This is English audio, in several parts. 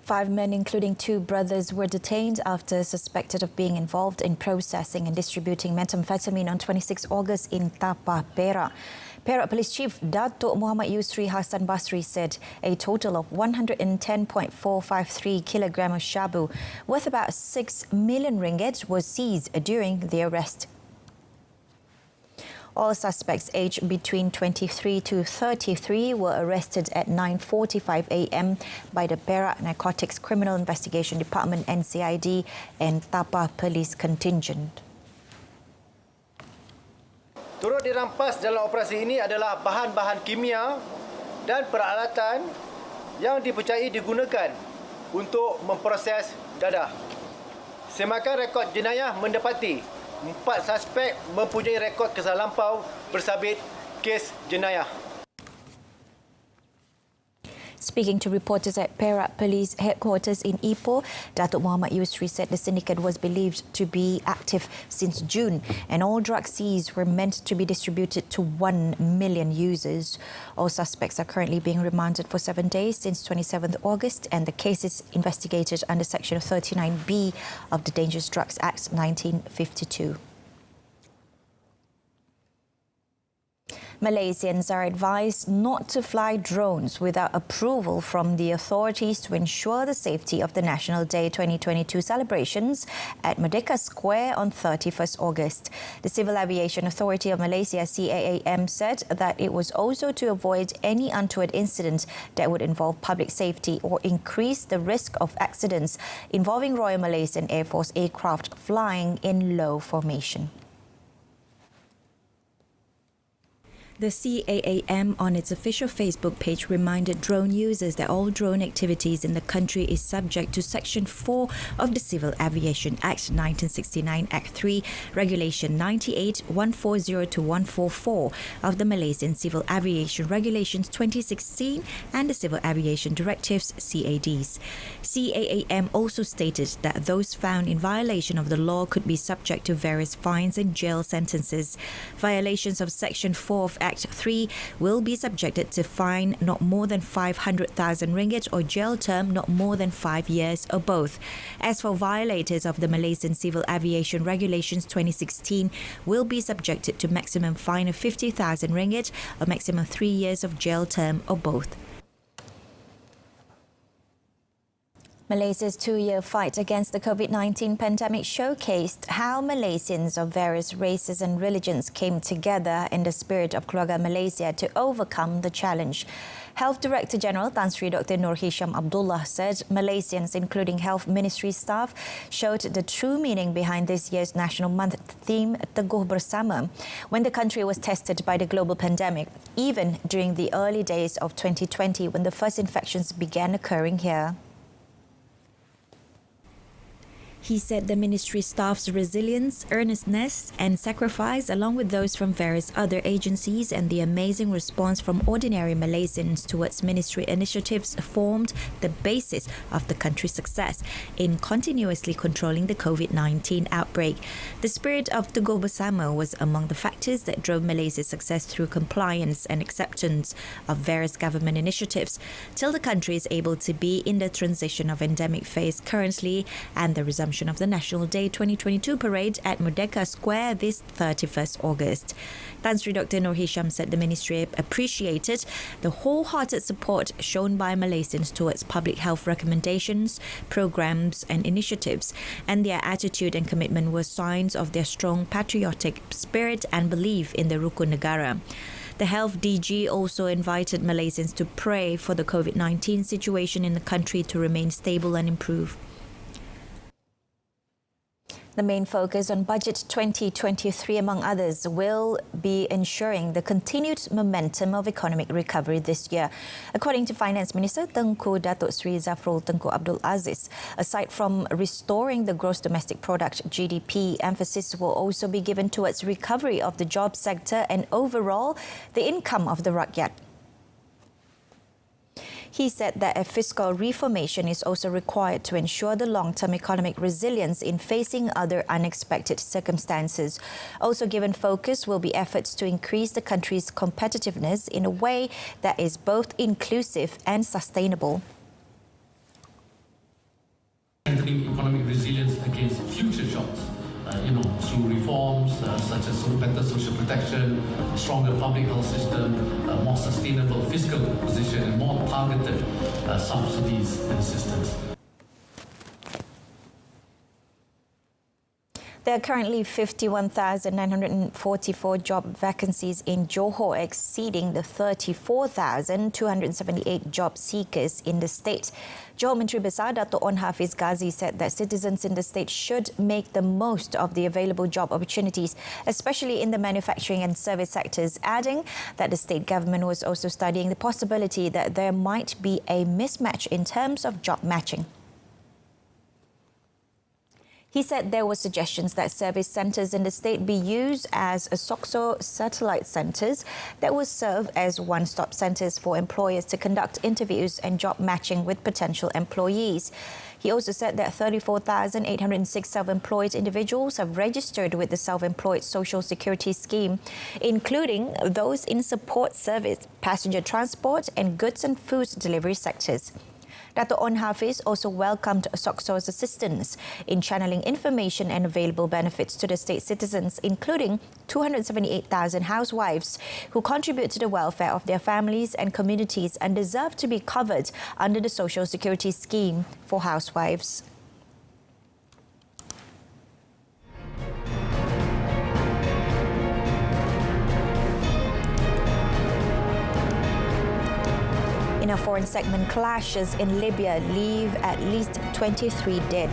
5 men, including 2 brothers, were detained after suspected of being involved in processing and distributing methamphetamine on 26 August in Tapah, Perak. Perak Police Chief Datuk Muhammad Yusri Hassan Basri said a total of 110.453 kilogram of shabu, worth about 6 million ringgit, was seized during the arrest. All suspects aged between 23 to 33 were arrested at 9:45 a.m. by the Perak Narcotics Criminal Investigation Department (NCID) and Tapah Police Contingent. Turut dirampas dalam operasi ini adalah bahan-bahan kimia dan peralatan yang dipercayai digunakan untuk memproses dadah. Semakan rekod jenayah mendapati 4 suspek mempunyai rekod kesal lampau bersabit kes jenayah. Speaking to reporters at Perak Police Headquarters in Ipoh, Datuk Muhammad Yusri said the syndicate was believed to be active since June and all drugs seized were meant to be distributed to 1 million users. All suspects are currently being remanded for 7 days since 27th August and the case is investigated under Section 39B of the Dangerous Drugs Act 1952. Malaysians are advised not to fly drones without approval from the authorities to ensure the safety of the National Day 2022 celebrations at Merdeka Square on 31st August. The Civil Aviation Authority of Malaysia, CAAM, said that it was also to avoid any untoward incident that would involve public safety or increase the risk of accidents involving Royal Malaysian Air Force aircraft flying in low formation. The CAAM on its official Facebook page reminded drone users that all drone activities in the country is subject to Section 4 of the Civil Aviation Act 1969, Act 3, Regulation 98-140-144 of the Malaysian Civil Aviation Regulations 2016 and the Civil Aviation Directives CADs. CAAM also stated that those found in violation of the law could be subject to various fines and jail sentences. Violations of Section 4 of Act 3 will be subjected to fine not more than 500,000 ringgit or jail term not more than 5 years or both. As for violators of the Malaysian Civil Aviation Regulations 2016 will be subjected to maximum fine of 50,000 ringgit or maximum 3 years of jail term or both. Malaysia's 2-year fight against the COVID-19 pandemic showcased how Malaysians of various races and religions came together in the spirit of Keluarga Malaysia to overcome the challenge. Health Director General Tan Sri Dr. Nur Hisham Abdullah said Malaysians, including Health Ministry staff, showed the true meaning behind this year's National Month theme, Teguh Bersama, when the country was tested by the global pandemic, even during the early days of 2020 when the first infections began occurring here. He said the ministry staff's resilience, earnestness and sacrifice, along with those from various other agencies and the amazing response from ordinary Malaysians towards ministry initiatives formed the basis of the country's success in continuously controlling the COVID-19 outbreak. The spirit of Teguh Bersama was among the factors that drove Malaysia's success through compliance and acceptance of various government initiatives till the country is able to be in the transition of endemic phase currently and the resumption of the National Day 2022 parade at Merdeka Square this 31st August. Tan Sri Dr. Nur Hisham said the ministry appreciated the wholehearted support shown by Malaysians towards public health recommendations, programs and initiatives, and their attitude and commitment were signs of their strong patriotic spirit and belief in the Rukun Negara. The Health DG also invited Malaysians to pray for the COVID-19 situation in the country to remain stable and improve. The main focus on Budget 2023, among others, will be ensuring the continued momentum of economic recovery this year. According to Finance Minister Tengku Datuk Sri Zafrul Tengku Abdul Aziz, aside from restoring the gross domestic product (GDP), emphasis will also be given towards recovery of the job sector and overall the income of the rakyat. He said that a fiscal reformation is also required to ensure the long-term economic resilience in facing other unexpected circumstances. Also given focus will be efforts to increase the country's competitiveness in a way that is both inclusive and sustainable. Strengthening economic resilience against future shocks, through reforms such as better social protection, stronger public health system, more sustainable fiscal position, and more targeted subsidies and assistance. There are currently 51,944 job vacancies in Johor, exceeding the 34,278 job seekers in the state. Johor Menteri Besar Dato' Onn Hafiz Ghazi said that citizens in the state should make the most of the available job opportunities, especially in the manufacturing and service sectors, adding that the state government was also studying the possibility that there might be a mismatch in terms of job matching. He said there were suggestions that service centres in the state be used as SOXO satellite centres that will serve as one-stop centres for employers to conduct interviews and job matching with potential employees. He also said that 34,806 self-employed individuals have registered with the Self-Employed Social Security Scheme, including those in support service, passenger transport and goods and food delivery sectors. Dato' Onn Hafiz also welcomed SOXO's assistance in channeling information and available benefits to the state citizens, including 278,000 housewives who contribute to the welfare of their families and communities and deserve to be covered under the Social Security Scheme for housewives. In a foreign segment, clashes in Libya leave at least 23 dead.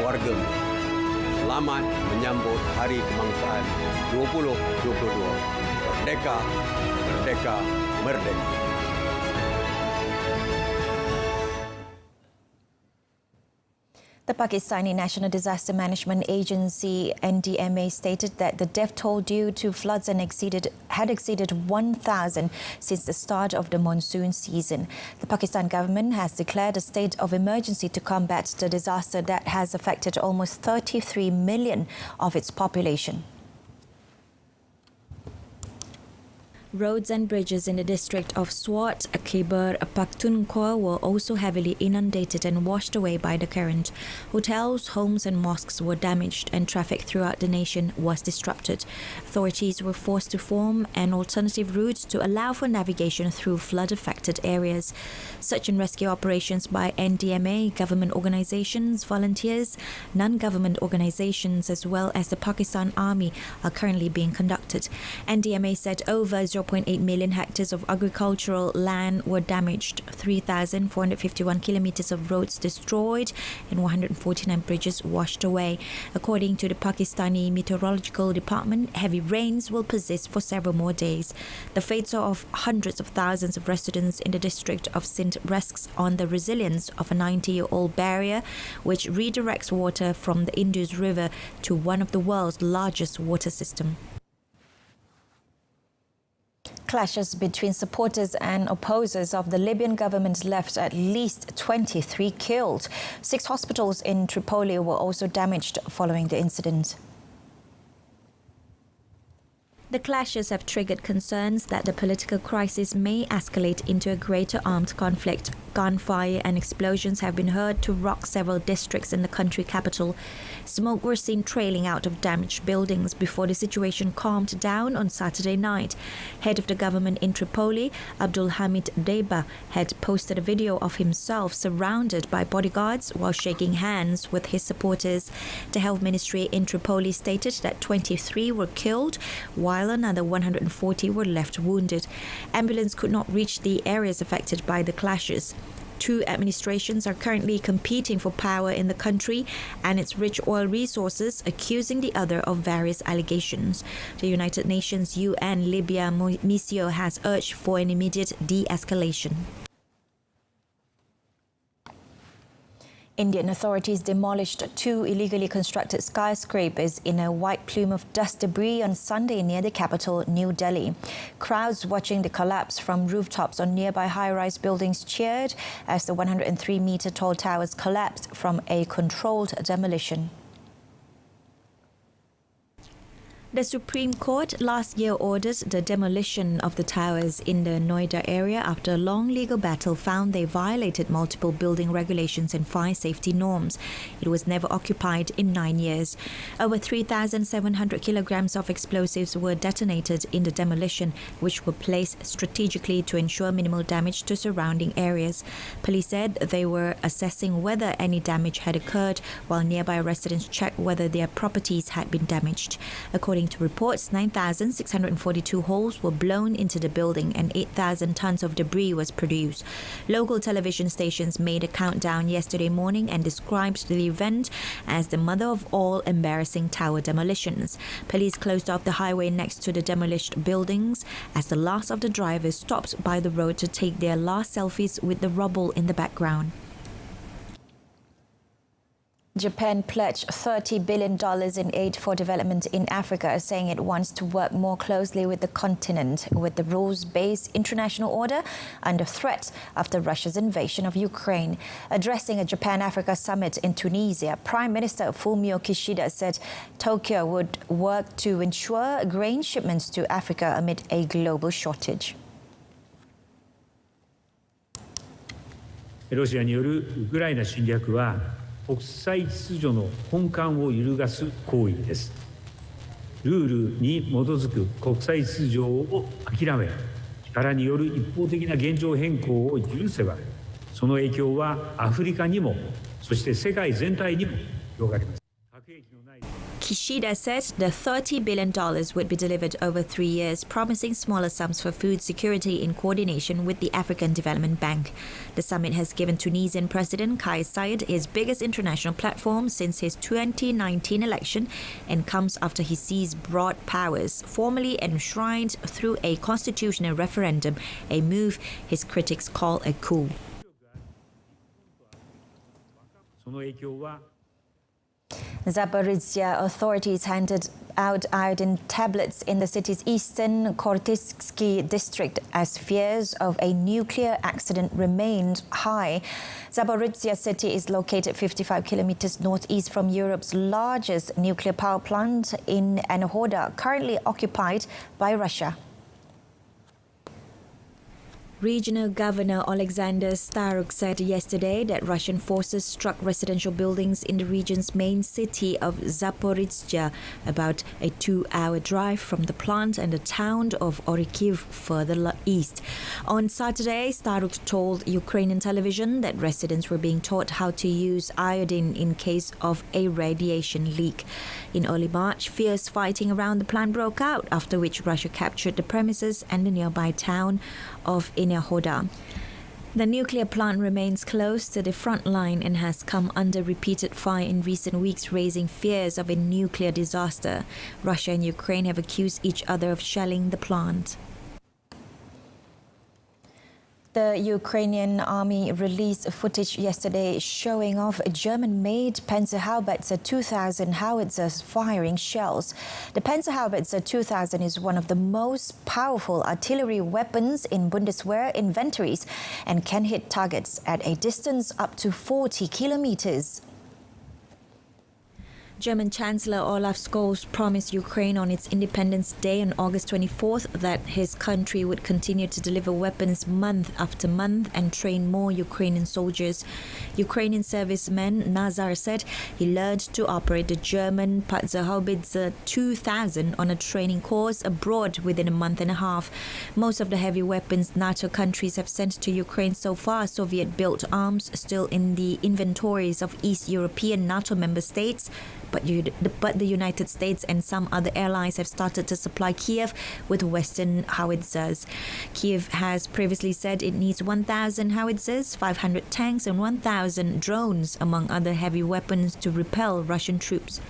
Keluarga, selamat menyambut Hari Kebangsaan 2022. Merdeka, merdeka, merdeka. The Pakistani National Disaster Management Agency (NDMA) stated that the death toll due to floods had exceeded 1,000 since the start of the monsoon season. The Pakistan government has declared a state of emergency to combat the disaster that has affected almost 33 million of its population. Roads and bridges in the district of Swat, Khyber Pakhtunkhwa were also heavily inundated and washed away by the current. Hotels, homes and mosques were damaged and traffic throughout the nation was disrupted. Authorities were forced to form an alternative route to allow for navigation through flood-affected areas. Search and rescue operations by NDMA, government organizations, volunteers, non-government organizations as well as the Pakistan Army are currently being conducted. NDMA said over 0.8 million hectares of agricultural land were damaged, 3,451 kilometers of roads destroyed, and 149 bridges washed away. According to the Pakistani Meteorological Department, heavy rains will persist for several more days. The fates of hundreds of thousands of residents in the district of Sindh rests on the resilience of a 90-year-old barrier which redirects water from the Indus River to one of the world's largest water systems. Clashes between supporters and opposers of the Libyan government left at least 23 killed. 6 hospitals in Tripoli were also damaged following the incident. The clashes have triggered concerns that the political crisis may escalate into a greater armed conflict. Gunfire and explosions have been heard to rock several districts in the country capital. Smoke was seen trailing out of damaged buildings before the situation calmed down on Saturday night. Head of the government in Tripoli, Abdul Hamid Deiba, had posted a video of himself surrounded by bodyguards while shaking hands with his supporters. The health ministry in Tripoli stated that 23 were killed, while another 140 were left wounded. Ambulance could not reach the areas affected by the clashes. 2 administrations are currently competing for power in the country and its rich oil resources, accusing the other of various allegations. The United Nations UN Libya mission has urged for an immediate de-escalation. Indian authorities demolished 2 illegally constructed skyscrapers in a white plume of dust debris on Sunday near the capital, New Delhi. Crowds watching the collapse from rooftops on nearby high-rise buildings cheered as the 103-metre-tall towers collapsed from a controlled demolition. The Supreme Court last year ordered the demolition of the towers in the Noida area after a long legal battle found they violated multiple building regulations and fire safety norms. It was never occupied in 9 years. Over 3,700 kilograms of explosives were detonated in the demolition, which were placed strategically to ensure minimal damage to surrounding areas. Police said they were assessing whether any damage had occurred, while nearby residents checked whether their properties had been damaged. According to reports, 9,642 holes were blown into the building and 8,000 tons of debris was produced. Local television stations made a countdown yesterday morning and described the event as the mother of all embarrassing tower demolitions. Police closed off the highway next to the demolished buildings as the last of the drivers stopped by the road to take their last selfies with the rubble in the background. Japan pledged $30 billion in aid for development in Africa, saying it wants to work more closely with the continent, with the rules-based international order under threat after Russia's invasion of Ukraine. Addressing a Japan-Africa summit in Tunisia, Prime Minister Fumio Kishida said Tokyo would work to ensure grain shipments to Africa amid a global shortage. ロシアによるウクライナ侵略は国際秩序の根幹を揺るがす行為です。ルールに基づく国際秩序を諦め、力による一方的な現状変更を許せば、その影響はアフリカにも、そして世界全体にも広がります。Kishida said the $30 billion would be delivered over 3 years, promising smaller sums for food security in coordination with the African Development Bank. The summit has given Tunisian President Kais Saied his biggest international platform since his 2019 election and comes after he seized broad powers, formally enshrined through a constitutional referendum, a move his critics call a coup. Zaporizhzhia authorities handed out iodine tablets in the city's eastern Kortisky district as fears of a nuclear accident remained high. Zaporizhzhia city is located 55 kilometers northeast from Europe's largest nuclear power plant in Anahoda, currently occupied by Russia. Regional Governor Alexander Staruk said yesterday that Russian forces struck residential buildings in the region's main city of Zaporizhzhia, about a 2-hour drive from the plant, and the town of Orikhiv further east. On Saturday, Staruk told Ukrainian television that residents were being taught how to use iodine in case of a radiation leak. In early March, fierce fighting around the plant broke out, after which Russia captured the premises and the nearby town of Inahoda. The nuclear plant remains close to the front line and has come under repeated fire in recent weeks, raising fears of a nuclear disaster. Russia and Ukraine have accused each other of shelling the plant. The Ukrainian army released footage yesterday showing off a German-made Panzerhaubitze 2000 howitzers firing shells. The Panzerhaubitze 2000 is one of the most powerful artillery weapons in Bundeswehr inventories and can hit targets at a distance up to 40 kilometers. German Chancellor Olaf Scholz promised Ukraine on its Independence Day on August 24th that his country would continue to deliver weapons month after month and train more Ukrainian soldiers. Ukrainian serviceman Nazar said he learned to operate the German Panzerhaubitze 2000 on a training course abroad within a month and a half. Most of the heavy weapons NATO countries have sent to Ukraine so far, Soviet-built arms still in the inventories of East European NATO member states. But the United States and some other allies have started to supply Kiev with Western howitzers. Kiev has previously said it needs 1,000 howitzers, 500 tanks and 1,000 drones, among other heavy weapons, to repel Russian troops.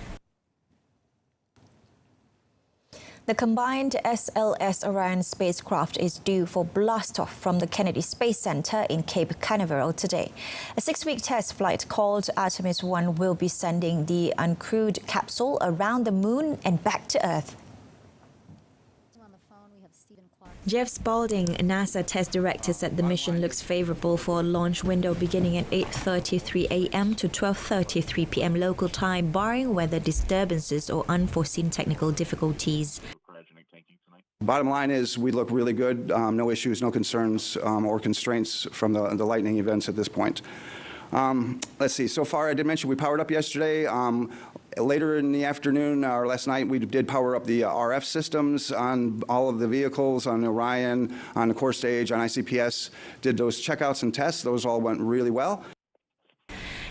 The combined SLS Orion spacecraft is due for blastoff from the Kennedy Space Center in Cape Canaveral today. A 6-week test flight called Artemis 1 will be sending the uncrewed capsule around the moon and back to Earth. Jeff Spaulding, NASA test director, said the mission looks favorable for a launch window beginning at 8:33 a.m. to 12:33 p.m. local time, barring weather disturbances or unforeseen technical difficulties. Bottom line is we look really good. No issues, no concerns or constraints from the lightning events at this point. Let's see. So far, I did mention we powered up yesterday. Later in the afternoon or last night, we did power up the RF systems on all of the vehicles, on Orion, on the core stage, on ICPS. Did those checkouts and tests. Those all went really well.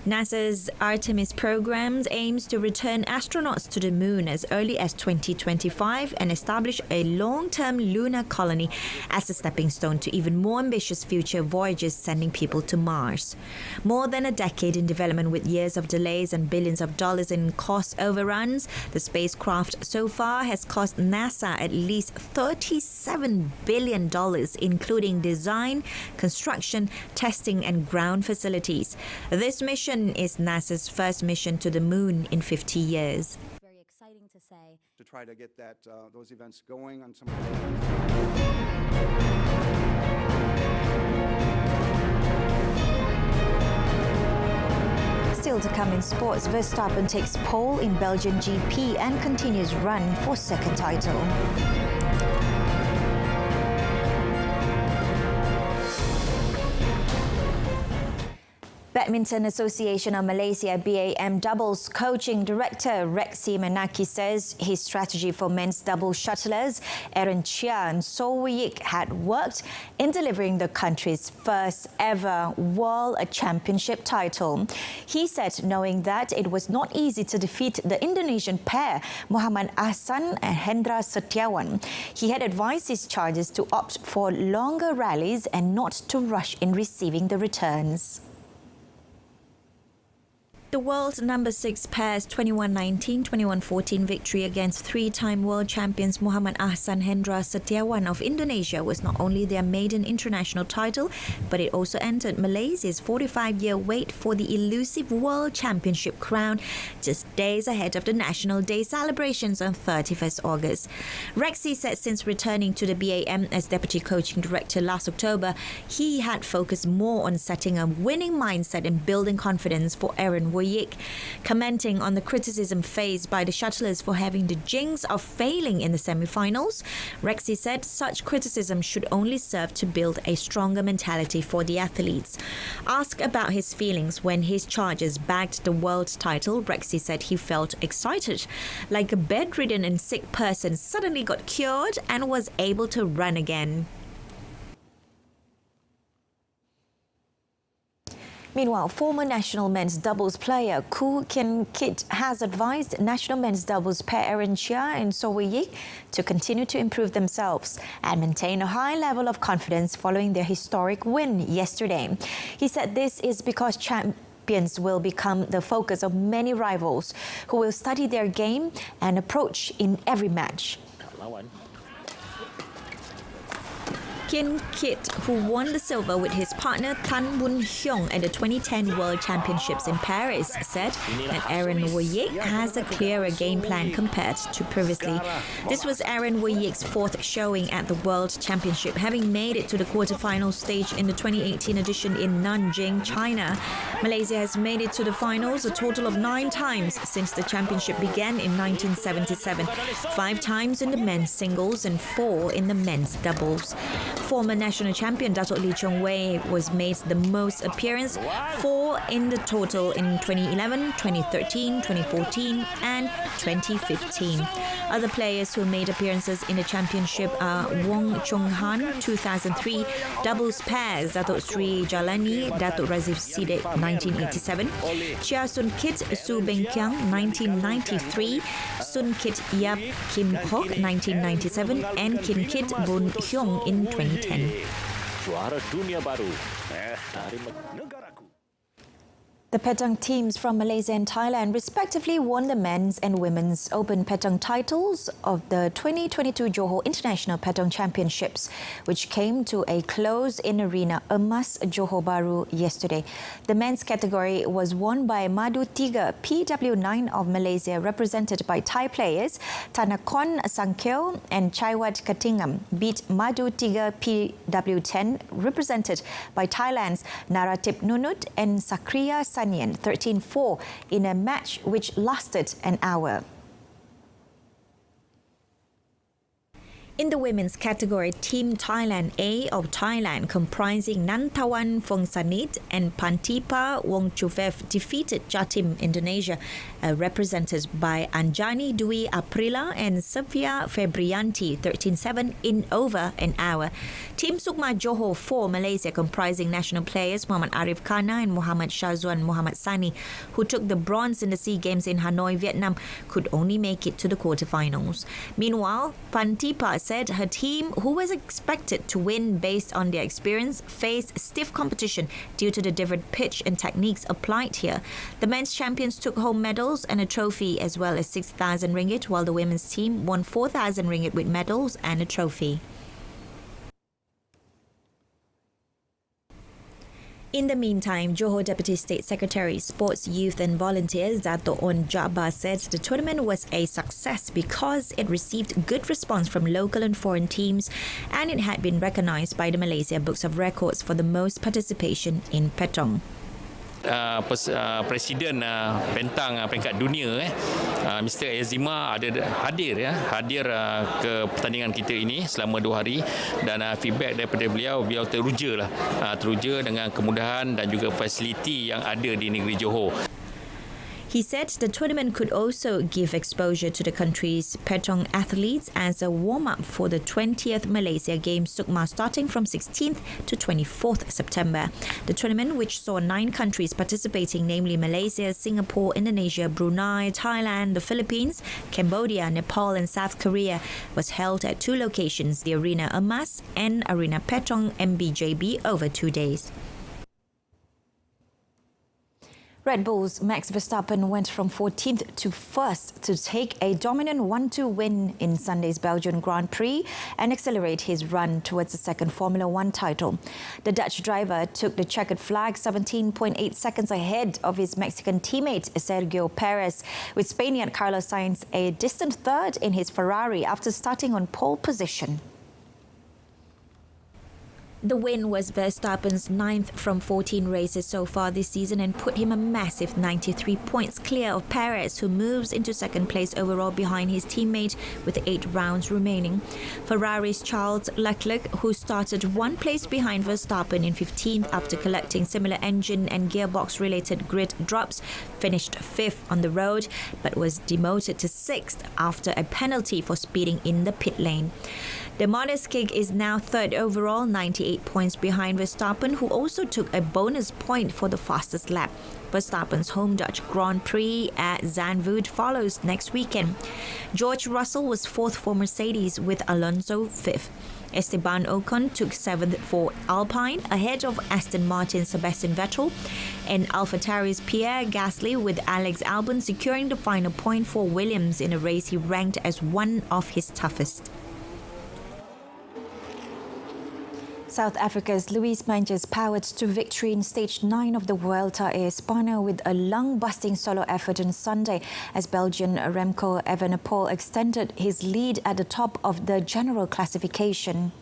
NASA's Artemis program aims to return astronauts to the moon as early as 2025 and establish a long-term lunar colony as a stepping stone to even more ambitious future voyages sending people to Mars. More than a decade in development with years of delays and billions of dollars in cost overruns, the spacecraft so far has cost NASA at least $37 billion, including design, construction, testing and ground facilities. This mission is NASA's first mission to the moon in 50 years. Very exciting to say. To try to get those events going on some. Still to come in sports, Verstappen takes pole in Belgian GP and continues run for second title. Badminton Association of Malaysia BAM doubles coaching director Rasmi Menaki says his strategy for men's double shuttlers Aaron Chia and So Yik had worked in delivering the country's first ever World Championship title. He said knowing that it was not easy to defeat the Indonesian pair Muhammad Ahsan and Hendra Setiawan, he had advised his charges to opt for longer rallies and not to rush in receiving the returns. The world number 6 pair's 21-19, 21-14 victory against three-time world champions Muhammad Ahsan Hendra Setiawan of Indonesia was not only their maiden international title, but it also entered Malaysia's 45-year wait for the elusive World Championship crown just days ahead of the National Day celebrations on 31st August. Rasmi said since returning to the BAM as deputy coaching director last October, he had focused more on setting a winning mindset and building confidence for Aaron Wuyik. Commenting on the criticism faced by the shuttlers for having the jinx of failing in the semi-finals, Rexy said such criticism should only serve to build a stronger mentality for the athletes. Asked about his feelings when his Chargers bagged the world title, Rexy said he felt excited, like a bedridden and sick person suddenly got cured and was able to run again. Meanwhile, former national men's doubles player Koo Kian Kit has advised national men's doubles pair Aaron Chia and So Wei-Yik to continue to improve themselves and maintain a high level of confidence following their historic win yesterday. He said this is because champions will become the focus of many rivals who will study their game and approach in every match. Kian Kit, who won the silver with his partner Tan Boon Hyung at the 2010 World Championships in Paris, said that Aaron Wei-Yik has a clearer game plan compared to previously. This was Aaron Wei-Yik's fourth showing at the World Championship, having made it to the quarterfinal stage in the 2018 edition in Nanjing, China. Malaysia has made it to the finals a total of 9 times since the championship began in 1977, 5 times in the men's singles and 4 in the men's doubles. Former national champion Datuk Lee Chong Wei was made the most appearance, 4 in the total in 2011, 2013, 2014 and 2015. Other players who made appearances in the championship are Wong Chung Han, 2003, doubles pairs Datuk Sri Jalani, Datuk Razif Sidek, 1987, Chia Sun Kit, Su Beng Kiang, 1993, Sun Kit Yap Kim Hok, 1997 and Kian Kit Boon Hyung in 2010. The Petang teams from Malaysia and Thailand respectively won the men's and women's Open Petang titles of the 2022 Johor International Petang Championships, which came to a close in Arena Emas, Johor Bahru yesterday. The men's category was won by Madu Tiga PW9 of Malaysia, represented by Thai players Tanakon Sangkeo and Chaiwat Katingam, beat Madu Tiga PW10, represented by Thailand's Naratip Nunut and Sakria 13-4 in a match which lasted an hour. In the women's category, Team Thailand A of Thailand, comprising Nantawan Phongsanit and Pantipa Wongchufev, defeated Jatim Indonesia, represented by Anjani Dwi Aprila and Sofia Febrianti, 13-7 in over an hour. Team Sukma Johor 4 Malaysia, comprising national players Muhammad Arif Kana and Muhammad Shazwan Muhammad Sani, who took the bronze in the SEA Games in Hanoi, Vietnam, could only make it to the quarterfinals. Meanwhile, Pantipa said her team, who was expected to win based on their experience, faced stiff competition due to the different pitch and techniques applied here. The men's champions took home medals and a trophy as well as 6,000 ringgit, while the women's team won 4,000 ringgit with medals and a trophy. In the meantime, Johor Deputy State Secretary, Sports, Youth and Volunteers, Dato' On Jabbar, said the tournament was a success because it received good response from local and foreign teams and it had been recognised by the Malaysia Books of Records for the most participation in Petong. Presiden Pentang peringkat dunia Mr. Azima hadir ke pertandingan kita ini selama 2 hari dan feedback daripada beliau teruja dengan kemudahan dan juga fasiliti yang ada di negeri Johor. He said the tournament could also give exposure to the country's Petong athletes as a warm-up for the 20th Malaysia Games Sukma starting from 16th to 24th September. The tournament, which saw 9 countries participating, namely Malaysia, Singapore, Indonesia, Brunei, Thailand, the Philippines, Cambodia, Nepal and South Korea, was held at 2 locations, the Arena Emas and Arena Petong MBJB, over 2 days. Red Bull's Max Verstappen went from 14th to 1st to take a dominant 1-2 win in Sunday's Belgian Grand Prix and accelerate his run towards the second Formula One title. The Dutch driver took the checkered flag 17.8 seconds ahead of his Mexican teammate Sergio Perez, with Spaniard Carlos Sainz a distant third in his Ferrari after starting on pole position. The win was Verstappen's 9th from 14 races so far this season and put him a massive 93 points clear of Perez, who moves into second place overall behind his teammate with 8 rounds remaining. Ferrari's Charles Leclerc, who started 1 place behind Verstappen in 15th after collecting similar engine and gearbox-related grid drops, finished 5th on the road but was demoted to 6th after a penalty for speeding in the pit lane. The Monegasque is now 3rd overall, 98 points behind Verstappen, who also took a bonus point for the fastest lap. Verstappen's home Dutch Grand Prix at Zandvoort follows next weekend. George Russell was 4th for Mercedes with Alonso 5th. Esteban Ocon took 7th for Alpine, ahead of Aston Martin's Sebastian Vettel, and AlphaTauri's Pierre Gasly with Alex Albon securing the final point for Williams in a race he ranked as one of his toughest. South Africa's Louise Mentjes powered to victory in Stage 9 of the Vuelta a España with a lung-busting solo effort on Sunday as Belgian Remco Evenepoel extended his lead at the top of the general classification.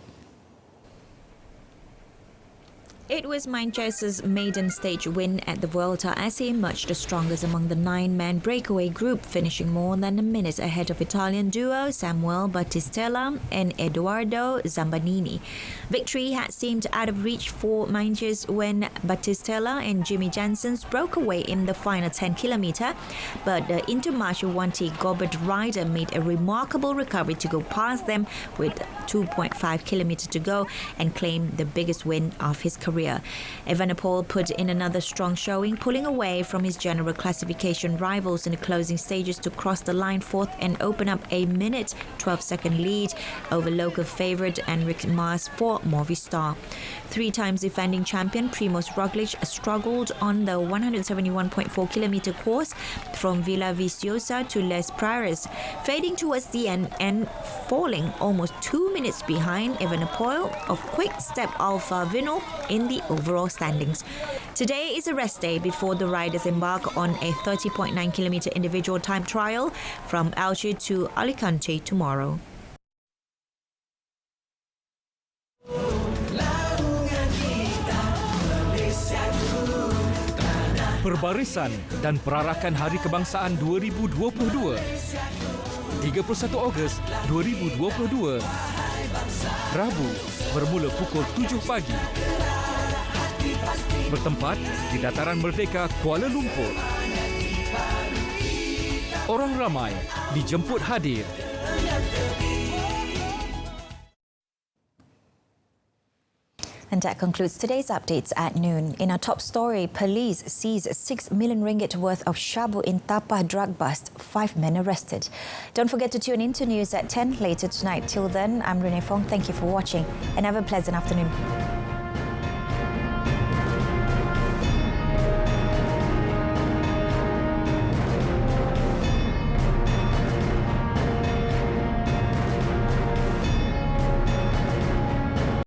It was Mentjes' maiden stage win at the Vuelta as he emerged the strongest among the 9-man breakaway group, finishing more than a minute ahead of Italian duo Samuel Battistella and Edoardo Zambanini. Victory had seemed out of reach for Mentjes when Battistella and Jimmy Janssens broke away in the final 10-kilometre, but the Intermarché Wanty Gobert rider made a remarkable recovery to go past them with 2.5 kilometres to go and claim the biggest win of his career. Evenepoel put in another strong showing, pulling away from his general classification rivals in the closing stages to cross the line 4th and open up a minute 12-second lead over local favourite Enric Mas for Movistar. 3 times defending champion Primož Roglič struggled on the 171.4 kilometre course from Villa Viciosa to Les Prairies, fading towards the end and falling almost 2 minutes behind Evenepoel of Quick Step Alpha Vinyl in the overall standings. Today is a rest day before the riders embark on a 30.9 kilometre individual time trial from Alger to Alicante tomorrow. Perbarisan dan Perarakan Hari Kebangsaan 2022 31 Ogos 2022 Rabu bermula pukul 7 pagi bertempat di Dataran Merdeka Kuala Lumpur. Orang ramai dijemput hadir. And that concludes today's updates at noon. In our top story, police seize 6 million ringgit worth of shabu in Tapah drug bust. 5 men arrested. Don't forget to tune in to news at 10 later tonight. Till then, I'm Renee Fong. Thank you for watching and have a pleasant afternoon.